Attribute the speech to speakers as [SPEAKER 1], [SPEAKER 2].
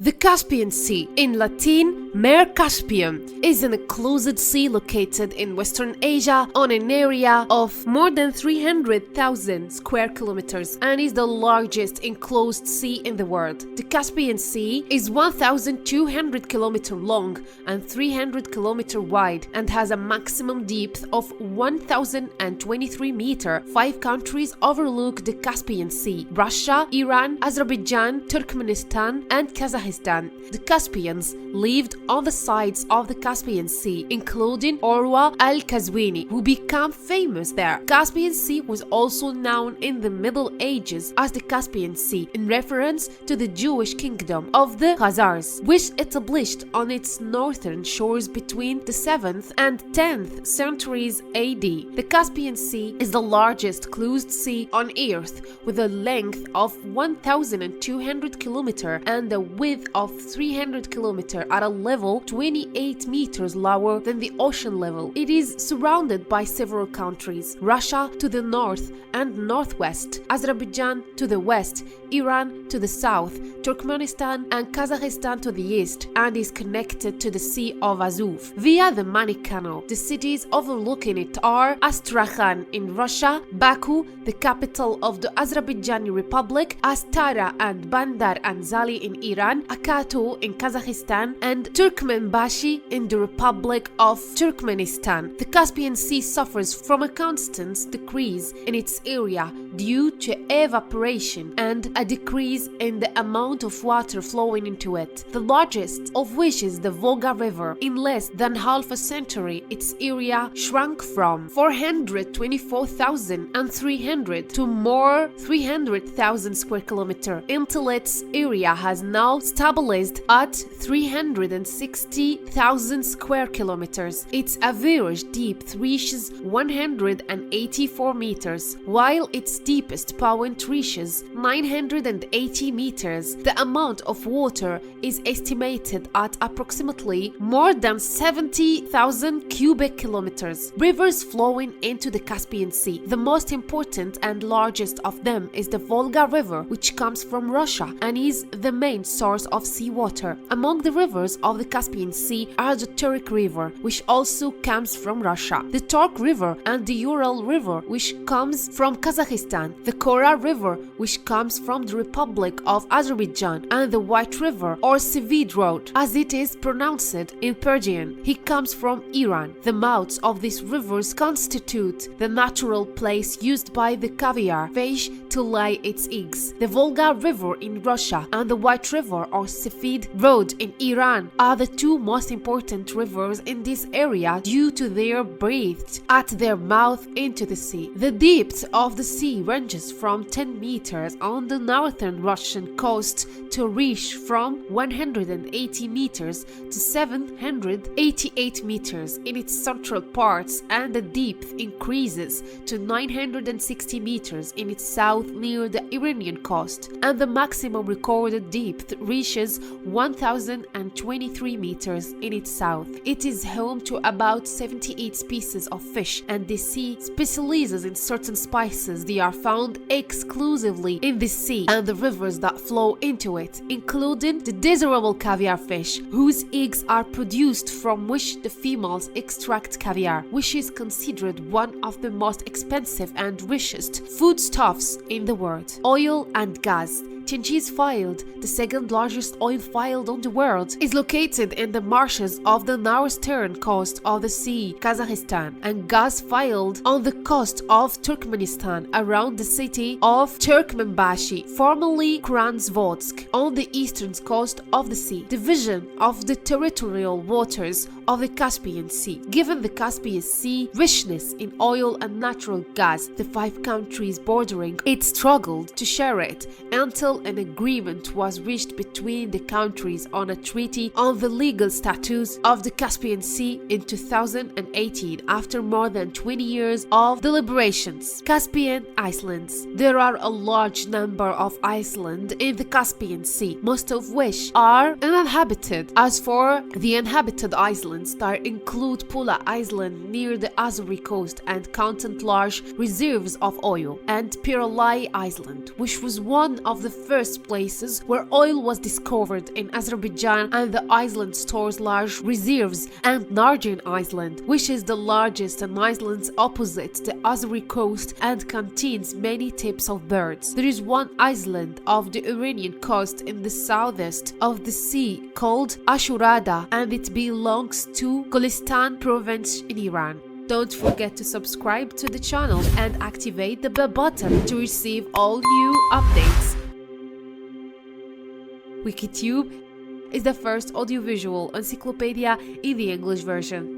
[SPEAKER 1] The Caspian Sea, in Latin Mare Caspian, is an enclosed sea located in Western Asia on an area of more than 300,000 square kilometers and is the largest enclosed sea in the world. The Caspian Sea is 1,200 kilometers long and 300 kilometers wide and has a maximum depth of 1,023 meters. 5 countries overlook the Caspian Sea: Russia, Iran, Azerbaijan, Turkmenistan, and Kazakhstan. The Caspians lived on the sides of the Caspian Sea, including Urwa al-Qazwini, who became famous there. Caspian Sea was also known in the Middle Ages as the Caspian Sea, in reference to the Jewish kingdom of the Khazars, which established on its northern shores between the 7th and 10th centuries AD. The Caspian Sea is the largest closed sea on Earth, with a length of 1,200 kilometers and a width of 300 kilometers at a level 28 meters lower than the ocean level. It is surrounded by several countries: Russia to the north and northwest, Azerbaijan to the west, Iran to the south, Turkmenistan and Kazakhstan to the east, and is connected to the Sea of Azov via the Mani Canal. The cities overlooking it are Astrakhan in Russia, Baku, the capital of the Azerbaijani Republic, Astara and Bandar Anzali in Iran, Akato in Kazakhstan, and Turkmenbashi in the Republic of Turkmenistan. The Caspian Sea suffers from a constant decrease in its area due to evaporation and a decrease in the amount of water flowing into it, the largest of which is the Volga River. In less than half a century, its area shrunk from 424,300 to more 300,000 square kilometers until its area has now stabilized at 360,000 square kilometers. Its average depth reaches 184 meters, while its deepest point reaches 980 meters. The amount of water is estimated at approximately more than 70,000 cubic kilometers. Rivers flowing into the Caspian Sea. The most important and largest of them is the Volga River, which comes from Russia and is the main source of seawater. Among the rivers of the Caspian Sea are the Turk River, which also comes from Russia, the Tork River and the Ural River, which comes from Kazakhstan, the Kora River, which comes from the Republic of Azerbaijan, and the White River, or Svid Road, as it is pronounced in Persian. He comes from Iran. The mouths of these rivers constitute the natural place used by the caviar fish to lay its eggs. The Volga River in Russia and the White River, or Svid Road in Iran, are the 2 most important rivers in this area due to their breadth at their mouth into the sea. The depth of the sea ranges from 10 meters on the northern Russian coast to reach from 180 meters to 788 meters in its central parts, and the depth increases to 960 meters in its south near the Iranian coast, and the maximum recorded depth reaches 1,023 meters in its south. It is home to about 78 species of fish, and the sea specializes in certain spices. They are found exclusively in the sea and the rivers that flow into it, including the desirable caviar fish, whose eggs are produced, from which the females extract caviar, which is considered one of the most expensive and richest foodstuffs in the world. Oil and gas. Tengiz Field, the second largest oil field on the world, is located in the marshes of the northern coast of the sea, Kazakhstan, and gas field on the coast of Turkmenistan around the city of Turkmenbashi, formerly Kranzvodsk, on the eastern coast of the sea. Division of the territorial waters of the Caspian Sea. Given the Caspian Sea richness in oil and natural gas, the 5 countries bordering it struggled to share it until an agreement was reached between the countries on a treaty on the legal status of the Caspian Sea in 2018, after more than 20 years of deliberations. Caspian Islands. There are a large number of islands in the Caspian Sea, most of which are uninhabited. As for the inhabited islands, there include Pula Island near the Azori coast and contain large reserves of oil, and Piralai Island, which was one of the first places where oil was discovered in Azerbaijan, and the island stores large reserves, and Narjan Island, which is the largest and islands opposite the Azeri coast and contains many types of birds. There is one island of the Iranian coast in the southeast of the sea called Ashurada, and it belongs to Gulistan province in Iran. Don't forget to subscribe to the channel and activate the bell button to receive all new updates. WikiTube is the first audiovisual encyclopedia in the English version.